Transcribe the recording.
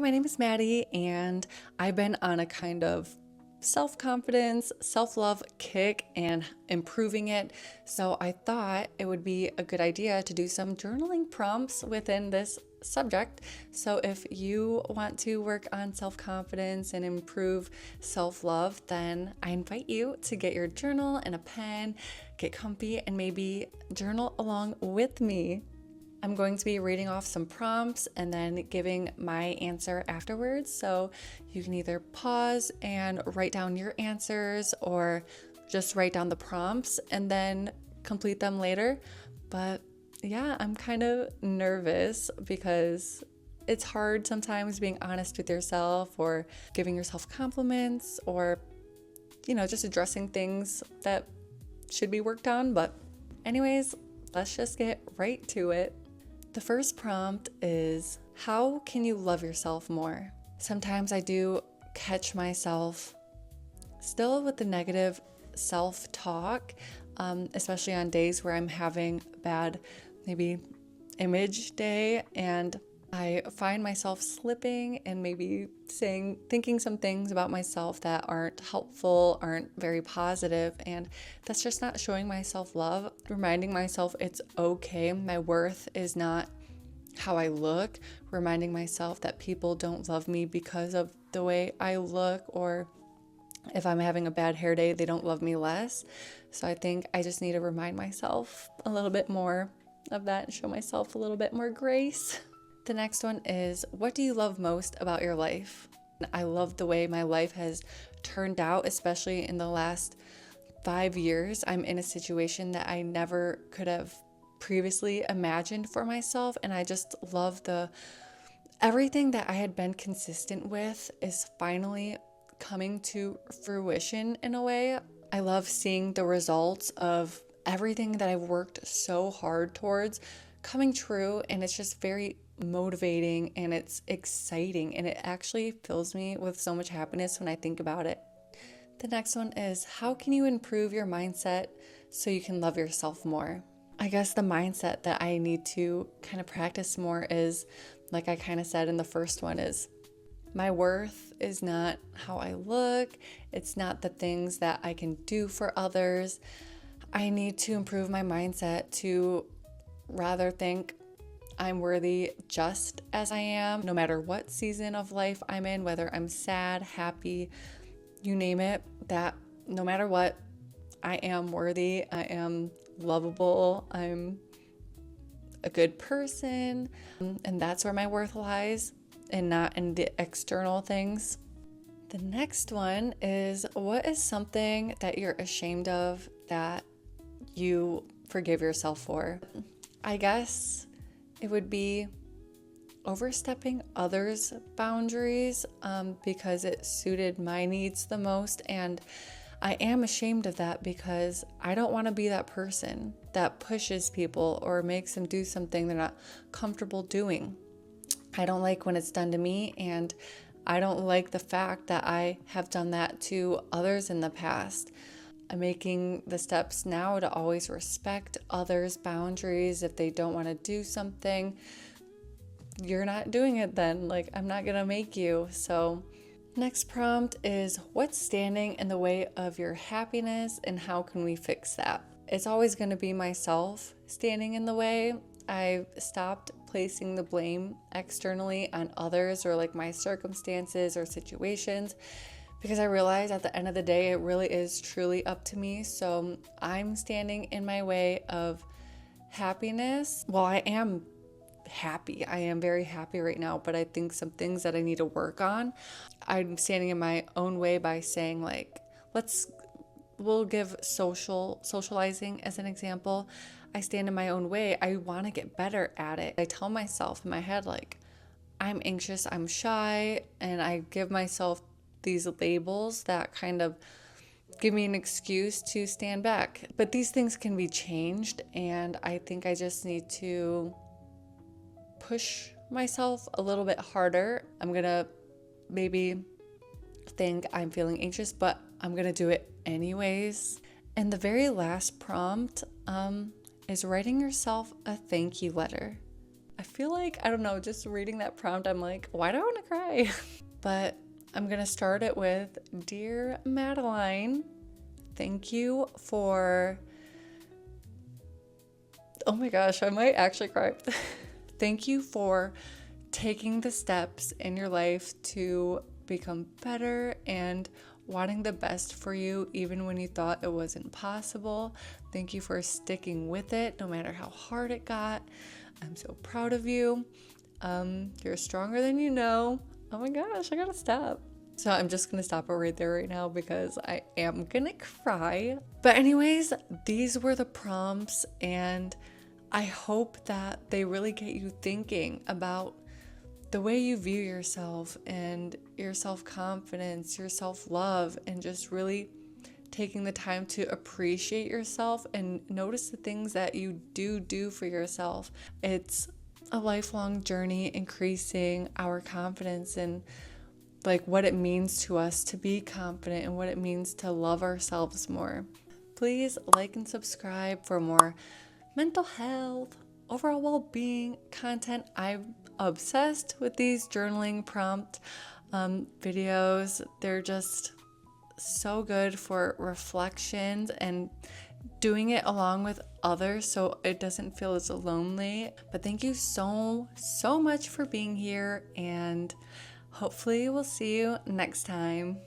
my name is Maddie, and I've been on a kind of self-confidence, self-love kick and improving it. So I thought it would be a good idea to do some journaling prompts within this subject. So if you want to work on self-confidence and improve self-love, then I invite you to get your journal and a pen, get comfy, and maybe journal along with me. I'm going to be reading off some prompts and then giving my answer afterwards. So you can either pause and write down your answers or just write down the prompts and then complete them later. But yeah, I'm kind of nervous because it's hard sometimes being honest with yourself or giving yourself compliments or, just addressing things that should be worked on. But anyways, let's just get right to it. The first prompt is, how can you love yourself more? Sometimes I do catch myself still with the negative self-talk, especially on days where I'm having bad, maybe image day, and I find myself slipping and maybe thinking some things about myself that aren't helpful, aren't very positive, and that's just not showing myself love. Reminding myself it's okay, my worth is not how I look. Reminding myself that people don't love me because of the way I look, or if I'm having a bad hair day, they don't love me less. So I think I just need to remind myself a little bit more of that and show myself a little bit more grace. The next one is, what do you love most about your life? I love the way my life has turned out, especially in the last 5 years. I'm in a situation that I never could have previously imagined for myself, and I just love everything that I had been consistent with is finally coming to fruition in a way. I love seeing the results of everything that I've worked so hard towards coming true, and it's just very motivating and it's exciting, and it actually fills me with so much happiness when I think about it. The next one is, how can you improve your mindset so you can love yourself more? I guess the mindset that I need to kind of practice more is, like I kind of said in the first one, is my worth is not how I look. It's not the things that I can do for others. I need to improve my mindset to rather think I'm worthy just as I am, no matter what season of life I'm in, whether I'm sad, happy, you name it, that no matter what, I am worthy, I am lovable, I'm a good person, and that's where my worth lies and not in the external things. The next one is, what is something that you're ashamed of that you forgive yourself for? I guess it would be overstepping others' boundaries because it suited my needs the most, and I am ashamed of that because I don't want to be that person that pushes people or makes them do something they're not comfortable doing. I don't like when it's done to me, and I don't like the fact that I have done that to others in the past. I'm making the steps now to always respect others' boundaries. If they don't want to do something, you're not doing it then. I'm not gonna make you. So next prompt is, what's standing in the way of your happiness and how can we fix that? It's always gonna be myself standing in the way. I've stopped placing the blame externally on others or my circumstances or situations, because I realize at the end of the day, it really is truly up to me. So I'm standing in my way of happiness. Well, I am happy. I am very happy right now, but I think some things that I need to work on. I'm standing in my own way by saying we'll give socializing as an example. I stand in my own way. I want to get better at it. I tell myself in my head, I'm anxious, I'm shy, and I give myself these labels that kind of give me an excuse to stand back. But these things can be changed, and I think I just need to push myself a little bit harder. I'm gonna maybe think I'm feeling anxious, but I'm gonna do it anyways. And the very last prompt is writing yourself a thank you letter. I feel feel like, I don't know, just reading that prompt, I'm like, why do I want to cry? But I'm going to start it with, Dear Madeline, thank you for, oh my gosh, I might actually cry. Thank you for taking the steps in your life to become better and wanting the best for you even when you thought it wasn't possible. Thank you for sticking with it no matter how hard it got. I'm so proud of you. You're stronger than you know. Oh my gosh, I gotta stop. So I'm just gonna stop it right there right now because I am gonna cry. But anyways, these were the prompts, and I hope that they really get you thinking about the way you view yourself and your self-confidence, your self-love, and just really taking the time to appreciate yourself and notice the things that you do for yourself. It's a lifelong journey increasing our confidence and like what it means to us to be confident and what it means to love ourselves more. Please like and subscribe for more mental health, overall well-being content. I'm obsessed with these journaling prompt videos. They're just so good for reflections and doing it along with others so it doesn't feel as lonely. But thank you so much for being here, and hopefully we'll see you next time.